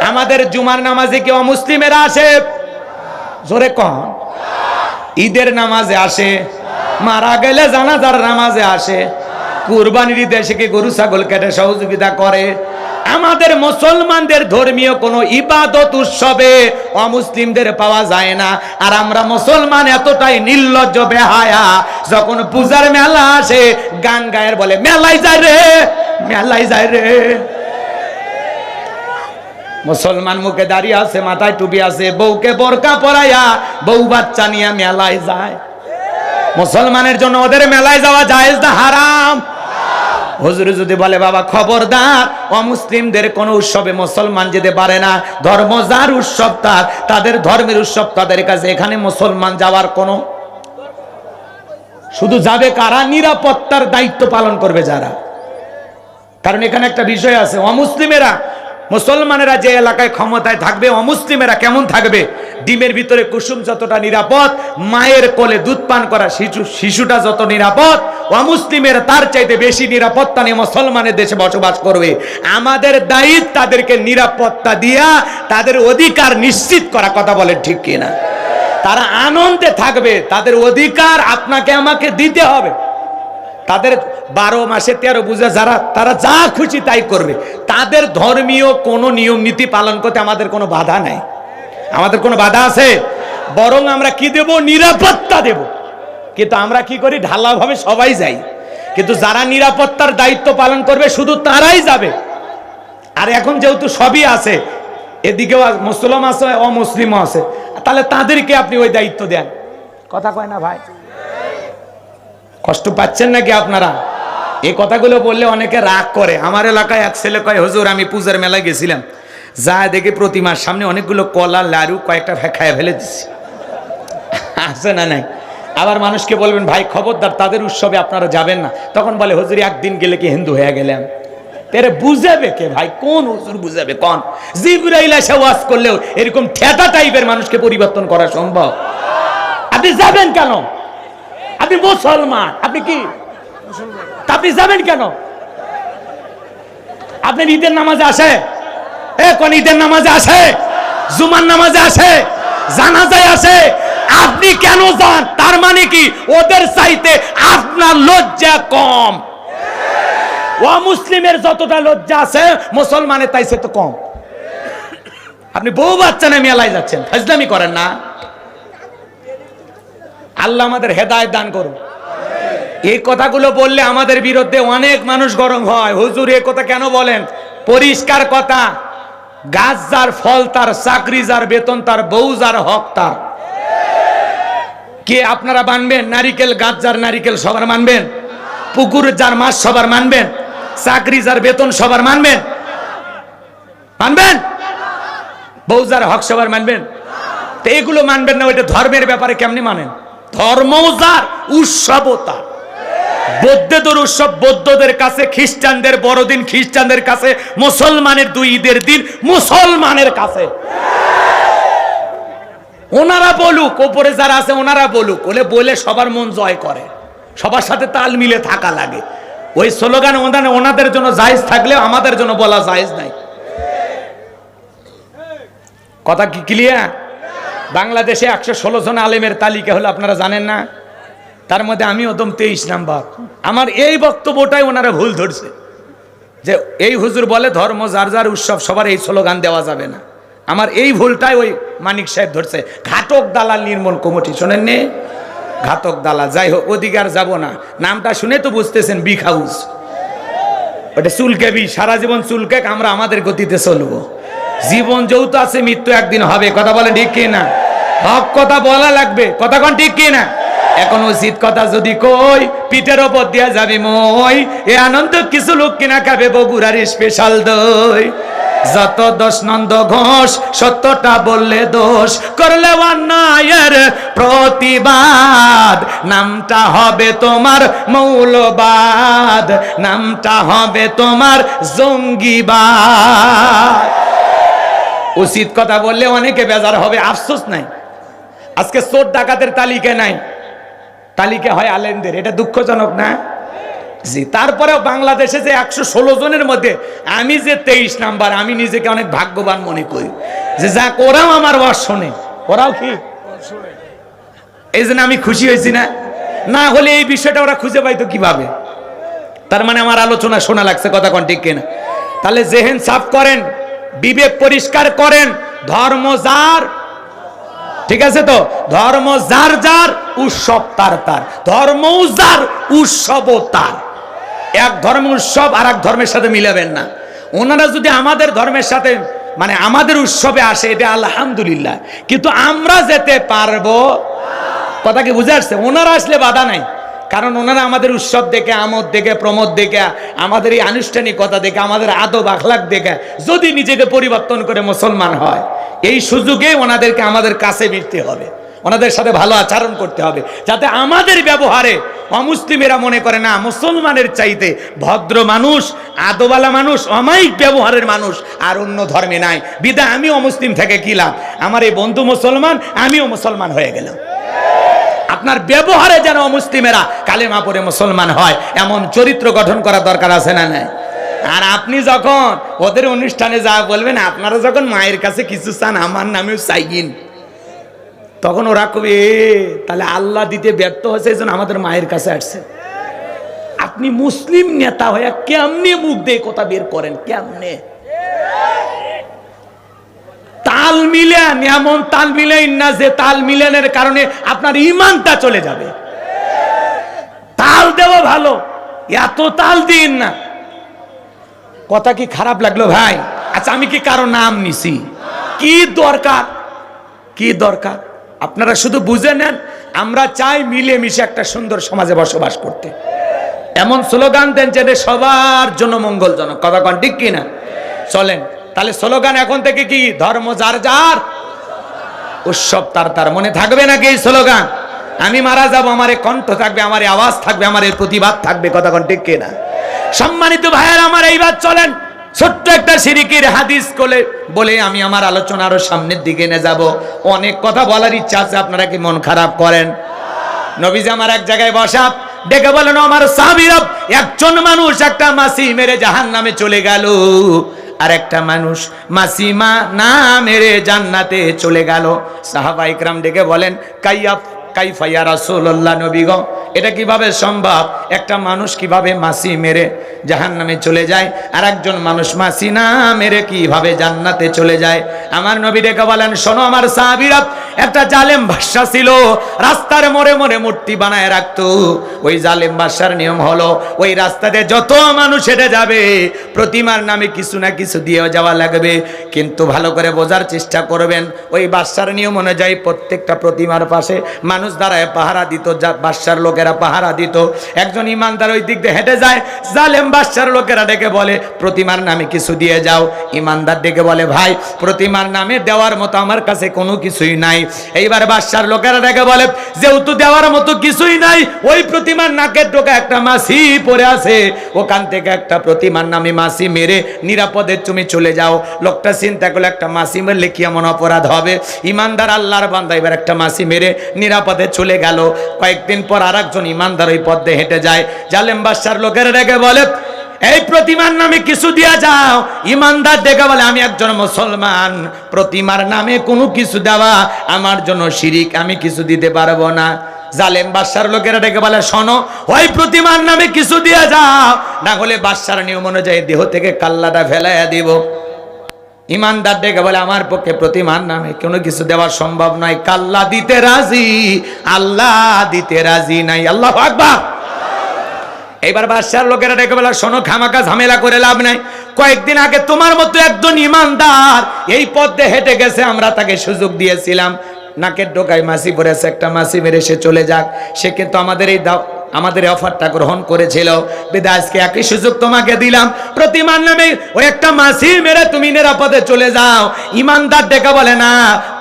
আমাদের জুমার নামাজে কি অমুসলিমেরা আসে? জোরে কন। ঈদের নামাজে আসে, মারা গেলে জানাজার নামাজে আসে, কুরবানির ঈদে এসে কি গরু ছাগল কেটে সহযোগিতা করে। আমাদের মুসলমানদের ধর্মীয় কোনো ইবাদত উৎসবে অমুসলিমদের পাওয়া যায় না। আর আমরা মুসলমান এতটাই নির্লজ্জ বেহায়া, যখন পূজার মেলা আসে গান গায়ের বলে মেলায় যায় রে, মেলায় যায় রে। মুসলমান মুখে দাঁড়িয়ে আছে, মাথায় টুপি আছে, বউকে বোরকা পরাইয়া বউ বাচ্চা নিয়ে মেলায় যায়। মুসলমানের জন্য ওদের মেলায় যাওয়া জায়েজ না হারাম? হুজুর যদি বলে বাবা খবরদার, অমুসলিমদের কোন উৎসবে মুসলমান যেতে পারে না, ধর্ম যার উৎসব তার, তাদের ধর্মের উৎসব তাদের কাছে, এখানে মুসলমান যাওয়ার কোনো, শুধু যাবে কারা? নিরাপত্তার দায়িত্ব পালন করবে যারা। কারণ এখানে একটা বিষয় আছে, অমুসলিমেরা, মুসলমানেরা যে এলাকায় ক্ষমতায় থাকবে, অমুসলিমেরা কেমন থাকবে? ডিমের ভিতরে কুসুম যতটা নিরাপদ, মায়ের কোলে দুধ পান করা শিশুটা যত নিরাপদ, অমুসলিমেরা তার চাইতে বেশি নিরাপত্তা নিয়ে মুসলমানের দেশে বসবাস করবে। আমাদের দায়িত্ব তাদেরকে নিরাপত্তা দিয়া তাদের অধিকার নিশ্চিত করা। কথা বলে ঠিক কিনা? তারা আনন্দে থাকবে, তাদের অধিকার আপনাকে আমাকে দিতে হবে। তাদের 12 মাসে 13 পূজা, যারা তারা যা খুশি তাই করবে, তাদের ধর্মীয় কোনো নিয়ম নীতি পালন করতে আমাদের কোনো বাধা নাই। আমাদের কোনো বাধা আছে? বরং আমরা কি দেব? নিরাপত্তা দেব। কিন্তু আমরা কি করি? ঢালাভাবে সবাই যাই, কিন্তু যারা নিরাপত্তার দায়িত্ব পালন করবে শুধু তারাই যাবে। আর এখন যেহেতু সবই আছে, এদিকেও মুসলিম আছে, অমুসলিমও আছে, তাহলে তাদেরকে আপনি ওই দায়িত্ব দেন। কথা কয় না ভাই? কষ্ট পাচ্ছেন নাকি আপনারা? এই কথাগুলো বললে অনেকে রাগ করে। আমার এলাকায় এক ছেলে কয়, হুজুর আমি পূজার মেলায় গেছিলাম, যা দেখে প্রতিমার সামনে অনেকগুলো কলা লাড়ু কয়েকটা খাইয়ে ফেলে দিচ্ছি। আছে না নাই? আবার মানুষকে বলবেন ভাই খবরদার তাদের উৎসবে আপনারা যাবেন না, তখন বলে হুজুর একদিন গেলে কি হিন্দু হয়ে গেলাম? তেরে বুঝাবে কে ভাই? কোন হুজুর বুঝাবে? কোন জিবরাইল এসে ওয়াজ করলেও এরকম ঠেটা টাইপের মানুষকে পরিবর্তন করা সম্ভব? আপনি যাবেন কেন? আপনি মুসলমান, আপনি কি আপনি যাবেন কেন? আপনার ঈদের নামাজে আসে, কোন ঈদের নামাজে আসে, জুমার নামাজে আসে, জানাজায় আসে, আপনি কেন যান? তার মানে কি ওদের চাইতে আপনার লজ্জা কম? অমুসলিমের যতটা লজ্জা আছে মুসলমানের তাই সে তো কম। আপনি বউ বাচ্চা নিয়ে মেলায় যাচ্ছেন, ফাজলামি করেন না। আল্লাহ আমাদের হেদায়েত দান করুন। এই কথাগুলো বললে আমাদের বিরুদ্ধে অনেক মানুষ গরম হয়, হুজুর এই কথা কেন বলেন? পরিষ্কার কথা, গাছ যার ফল তার, চাকরি যার বেতন তার, বউ যার হক তার। কে আপনারা মানবেন? নারিকেল গাছ যার নারিকেল সবার মানবেন? পুকুর যার মাছ সবার মানবেন? চাকরি যার বেতন সবার মানবেন? মানবেন? বউ যার হক সবার মানবেন? তো এগুলো মানবেন না, ওইটা ধর্মের ব্যাপারে কেমনি মানেন? ধর্ম যার, উৎসবও তার। বৌদ্ধদের উৎসব বৌদ্ধদের কাছে, খ্রিস্টানদের বড়দিন খ্রিস্টানদের কাছে, মুসলমানের 2 ঈদের দিন মুসলমানের কাছে। ওনারা বলুক, ওপরে যারা আছে ওনারা বলুক, বলে সবার মন জয় করে, সবার সাথে তাল মিলে থাকা লাগে। ওই স্লোগান ওনাদের জন্য জায়েজ থাকলেও আমাদের জন্য বলা জায়েজ নাই। কথা কি ক্লিয়ার? বাংলাদেশে 116 জন আলেমের তালিকা হলো, আপনারা জানেন না? তার মধ্যে আমি একদম 23 নাম্বার। আমার এই বক্তব্যটাই ওনারা ভুল ধরছে, যে এই হুজুর বলে ধর্ম যার যার উৎসব, সবার এই স্লোগান দেওয়া যাবে না। আমার এই ভুলটাই ওই মানিক সাহেব ধরছে। ঘাতক দালাল নির্মূল কমিটি, শোনেননি? ঘাতক দালাল। যাই হোক, ওদিকে আর যাবো না। নামটা শুনে তো বুঝতেছেন, বিগ হাউস। ওটা চুলকেবি, সারা জীবন চুলকে আমরা আমাদের গতিতে চলবো। জীবন যৌথ আছে, মৃত্যু একদিন হবে। কথা বলেন ঠিক কি না? হক কথা বলা লাগবে। কথা কোন ঠিক কি না? এখন উচিত কথা যদি কই, পিঠের ওপর দিয়া যাবে মই। এ আনন্দ কিছু লোক কিনা খাবে বগুড়ার স্পেশাল দই। যত দোষ নন্দ ঘোষ, সত্যটা বললে দোষ, করলে অন্যায়ের প্রতিবাদ। নামটা হবে তোমার মৌলবাদ, নামটা হবে তোমার জঙ্গিবাদ। উচিত কথা বললে অনেকে বেজার হবে, আফসোস নাই। আজকে চোর ডাকাতের তালিকা নাই, তালিকা হয় আলেমদের। এটা দুঃখজনক না? জি, তারপরেও বাংলাদেশে যে 116 জনের মধ্যে আমি যে 23 নাম্বার, আমি নিজেকে অনেক ভাগ্যবান মনে করি যে যাক ওরাও আমার ওয়াজ শোনে, ওরাও কি এই জন্য আমি খুশি হয়েছি। না না হলে এই বিষয়টা ওরা খুঁজে পাইতো কিভাবে? তার মানে আমার আলোচনা শোনা লাগছে, কথা কোন ঠিক কিনা? তাহলে জেহেন সাফ করেন, বিবেক পরিষ্কার করেন, ধর্ম যার, ঠিক আছে তো, ধর্ম যার যার, উৎসব তার তার, ধর্ম যার, উৎসব তার। এক ধর্ম উৎসব আর এক ধর্মের সাথে মিলাবেন না। ওনারা যদি আমাদের ধর্মের সাথে মানে আমাদের উৎসবে আসে, এটা আলহামদুলিল্লাহ, কিন্তু আমরা যেতে পারবো, কথা কি বুঝে আসছে? ওনারা আসলে বাধা নাই, কারণ ওনারা আমাদের উৎসব দেখে, আমোদ দেখে, প্রমোদ দেখে, আমাদের এই আনুষ্ঠানিকতা দেখে, আমাদের আদব আখলাক দেখে যদি নিজেকে পরিবর্তন করে মুসলমান হয়, এই সুযোগে ওনাদেরকে আমাদের কাছে মিটতে হবে, ওনাদের সাথে ভালো আচরণ করতে হবে, যাতে আমাদের ব্যবহারে অমুসলিমেরা মনে করে না মুসলমানের চাইতে ভদ্র মানুষ, আদবালা মানুষ, অমায়িক ব্যবহারের মানুষ আর অন্য ধর্মে নাই, বিদায় আমি অমুসলিম থেকে কি লাভ, আমার এই বন্ধু মুসলমান, আমিও মুসলমান হয়ে গেলাম। আপনার ব্যবহারে যেন অমুসলিমেরা কালেমা পড়ে মুসলমান হয়, এমন চরিত্র গঠন করা দরকার আছে না নাই? আর আপনি যখন ওদের অনুষ্ঠানে যা বলবেন, আপনারা যখন মায়ের কাছে কিছু চান, আমার নামেও চাইগিন, তখন ওরা কবে তাহলে আল্লাহ দিতে ব্যর্থ হয়েছে, এই জন্য আমাদের মায়ের কাছে আসছে। আপনি মুসলিম নেতা হয়ে কেমনে মুখ দিয়ে কথা বের করেন? কেমনে তাল মিলান? এমন তাল মিলাইন না যে তাল মিলানের কারণে আপনার ইমানটা চলে যাবে। তাল দেওয়া ভালো, এত তাল দিন না। কথা কি খারাপ লাগলো ভাই? আচ্ছা, আমি কি কারো নাম নিছি? কি দরকার, কি দরকার? আপনারা শুধু বুঝে নেন, আমরা চাই মিলেমিশে একটা সুন্দর সমাজে বসবাস করতে। এমন স্লোগান দেন যেটা সবার জন্য মঙ্গলজনক, কথা কোন ঠিক কিনা? চলেন তাহলে স্লোগান এখন থেকে কি? ধর্ম যার যার, উৎসব তার তার। মনে থাকবে নাকি এই স্লোগান? আমি মারা যাব, আমার কণ্ঠ থাকবে, আমার আওয়াজ থাকবে, আমার প্রতিবাদ থাকবে, কথা কোন ঠিক কিনা? সম্মানিত ভাইয়ের আমার, এইবার চলেন ছোট্ট একটা শিরকির হাদিস বলে আমি আমার আলোচনা আরো সামনের দিকে নিয়ে যাব। অনেক কথা বলার ইচ্ছা আছে, আপনারা কি মন খারাপ করেন? নবীজি আমার এক জায়গায় বসা, ডেকে বলেন, আমার সাহাবীরা, একজন মানুষ একটা মাছি মেরে জাহান্নামে চলে গেল, আর একটা মানুষ মাসিমা না মেরে জান্নাতে চলে গেল। সাহাবা ইকরাম ডেকে বলেন, কাইফা ইয়া রাসূলুল্লাহ, নবী গো, এটা কিভাবে সম্ভব? একটা মানুষ কিভাবে মাছি মেরে জাহান্নামে চলে যায়, আর একজন মানুষ মাছি না মেরে কিভাবে জান্নাতে চলে যায়? আমার নবী ডেকে বলেন, শোনো আমার সাহাবীরা, একটা জালেম বাদশা ছিল, রাস্তার মোড়ে মোড়ে মূর্তি বানায় রাখতো। ওই জালেম বাদশার নিয়ম হলো, ওই রাস্তাতে যত মানুষ হেঁটে যাবে, প্রতিমার নামে কিছু না কিছু দিয়ে যাওয়া লাগবে। কিন্তু ভালো করে বোঝার চেষ্টা করবেন, ওই বাদশার নিয়ম অনুযায়ী প্রত্যেকটা প্রতিমার পাশে মানুষ দাঁড়ায় পাহারা দিত, বাদশার লোকেরা পাহারা দিত। একজন ইমানদার ওই দিক দিয়ে হেঁটে যায়, জালেম বাদশার লোকেরা ডেকে বলে, প্রতিমার নামে কিছু দিয়ে যাও। ইমানদার ডেকে বলে, ভাই, প্রতিমার নামে দেওয়ার মতো আমার কাছে কোনো কিছুই নাই। এইবার বাদশার লোকেরা ডেকে বলে, যেহেতু দেওয়ার মতো কিছুই নাই, ওই প্রতিমার নাকের ডোকা একটা মাছি পড়ে আছে, ওখান থেকে একটা প্রতিমার নামে মাছি মেরে নিরাপদে তুমি চলে যাও। লোকটা চিন্তা করলে, একটা মাছি মেরলে কি এমন অপরাধ হবে? ইমানদার আল্লাহর বান্দা এবার একটা মাছি মেরে নিরাপদে চলে গেল। কয়েকদিন পর আর একজন ইমানদার ওই পথে হেঁটে যায়, জালেম বাদশার লোকেরা ডেকে বলে, এই প্রতিমার নামে কিছু দিয়া যাও। ইমানদার ডেকে বলে, আমি একজন মুসলমান, প্রতিমার নামে কোনো কিছু দেওয়া আমার জন্য শিরিক, আমি কিছু দিতে পারবো না। জালেম বাদশার লোকেরা ডেকে বলে, শোনো, ওই প্রতিমার নামে কিছু দিয়া যাও, না হলে বাদশার নিয়ম অনুযায়ী দেহ থেকে কাল্লাটা ফেলাইয়া দিব। ইমানদার ডেকে বলে, আমার পক্ষে প্রতিমার নামে কোনো কিছু দেওয়া সম্ভব নয়, কাল্লা দিতে রাজি, আল্লাহ দিতে রাজি নাই। আল্লাহু আকবার। এইবার বাদশার লোকেরা ডেকে বলে, শোনো, খামাকা ঝামেলা করে লাভ নাই। কয়েকদিন আগে তোমার মতো একজন ইমানদার এই পথে হেঁটে গেছে, আমরা তাকে সুযোগ দিয়েছিলাম, নাকের ডোকায় মাছি পড়েছে, একটা মাছি মেরে সে চলে যাক। সে কিন্তু আমাদের অফারটা গ্রহণ করেছিল, বিধায় আজকে একই সুযোগ তোমাকে দিলাম, প্রতিমার নামে ওই একটা মাছি মেরে তুমি নিরাপদে চলে যাও। ইমানদার ডেকে বলে, না,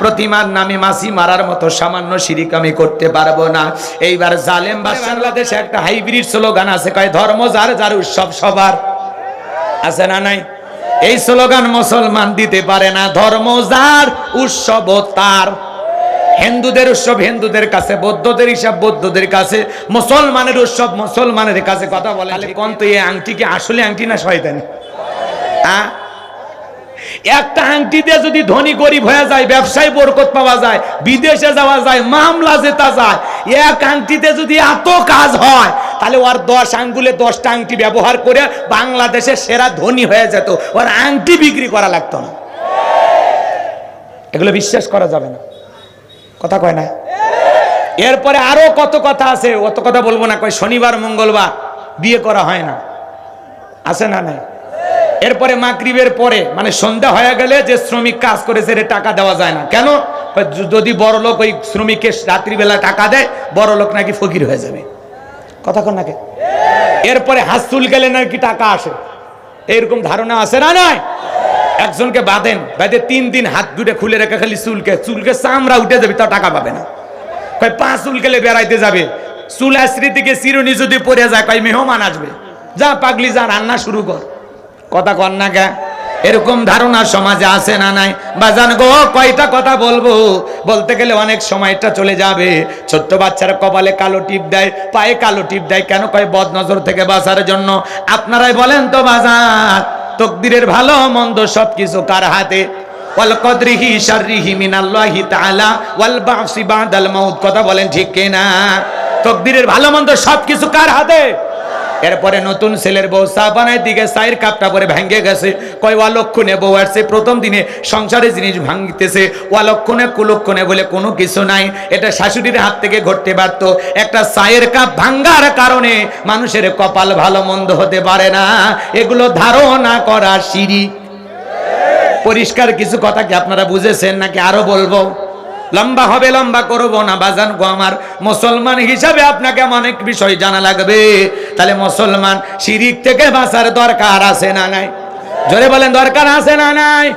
প্রতিমার নামে মাছি মারার মতো সামান্য শিরিক আমি করতে পারবো না। এইবার জালেম বাংলাদেশে একটা হাইব্রিড স্লোগান আছে, কয় ধর্ম যার যার, উৎসব সবার। আছে না নাই? এই স্লোগান মুসলমান দিতে পারে না, ধর্ম যার, উৎসব তার। হিন্দুদের উৎসব হিন্দুদের কাছে, বৌদ্ধদের হিসাব বৌদ্ধদের কাছে, মুসলমানের উৎসব মুসলমানের কাছে। কথা বলে কোন তো এই আংটি কি আসলে আংটি না শয়তানি? একটা আংটি দিয়ে যদি ধনী গরিব হয়ে যায়, ব্যবসায় বরকত পাওয়া যায়, বিদেশে যাওয়া যায়, মামলা জেতা যায়, এক আংটিতে যদি এত কাজ হয়, তাহলে ওর 10 আঙ্গুলে 10টা আংটি ব্যবহার করে বাংলাদেশের সেরা ধনী হয়ে যেত, ওর আংটি বিক্রি করা লাগতো না। এগুলো বিশ্বাস করা যাবে না, কথা কয় না। এরপরে আরো কত কথা আছে, অত কথা বলবো না। কয় শনিবার মঙ্গলবার বিয়ে করা হয় না, আছে না নাই? এরপরে মাগরিবের পরে মানে সন্ধ্যা হয়ে গেলে যে শ্রমিক কাজ করেছে এর টাকা দেওয়া যায় না। কেন? যদি বড় লোক ওই শ্রমিককে রাত্রিবেলা টাকা দেয়, বড় লোক নাকি ফকির হয়ে যাবে। কথা কন নাকি? এরপরে হাত চুল গেলে নাকি টাকা আসে, এরকম ধারণা আছে না নাই? একজনকে বাঁধেন, বাঁধে 3 দিন হাত দুটো খুলে রেখে খালি চুলকে চামড়া উঠে যাবে, তাও টাকা পাবে না। কয় 5 চুল গেলে বেড়াইতে যাবে, চুল আশ্রি থেকে চিরুনি যদি পরে যায়, কয় মেহমান আসবে, যা পাগলি যা রান্না শুরু কর। কথা কন না কে? এরকম ধারণা সমাজে আছে না নাই? বাজান গো, কয়টা কথা বলবো, বলতে গেলে অনেক সময়টা চলে যাবে। ছোট্ট বাচ্চারা কপালে কালো টিপ দেয়, পায়ে কালো টিপ দেয়, কেন? কয় বদ নজর থেকে বাঁচার জন্য। আপনারাই বলেন তো বাজার, তকদিরের ভালো মন্দ সবকিছু কার হাতে? ওয়াল কদরিহি শাররিহি মিনাল্লাহি তাআলা ওয়াল বাসি বাদাল মাউত। কথা বলেন ঠিক কিনা? তকদিরের ভালো মন্দ সবকিছু কার হাতে? এরপরে নতুন ছেলের বউ চা বানায় দিকে চায়ের কাপটা পরে ভেঙে গেছে, কয় অলক্ষণে বউ আসছে, প্রথম দিনে সংসারে জিনিস ভাঙতেছে, অলক্ষণে কুলক্ষণে বলে কোনো কিছু নাই। এটা শাশুড়ির হাত থেকে ঘটতে পারত। একটা চায়ের কাপ ভাঙ্গার কারণে মানুষের কপাল ভালো মন্দ হতে পারে না। এগুলো ধারণা করা শিরিক। পরিষ্কার কিছু কথা কি আপনারা বুঝেছেন নাকি আরো বলবো? লম্বা হবে, লম্বা করবো না। বাজান গো আমার, মুসলমান হিসাবে আপনাকে অনেক বিষয় জানা লাগবে। তাহলে মুসলমান শিরিক থেকে বাঁচার দরকার আছে না নাই? জোরে বলেন, দরকার আছে না নাই?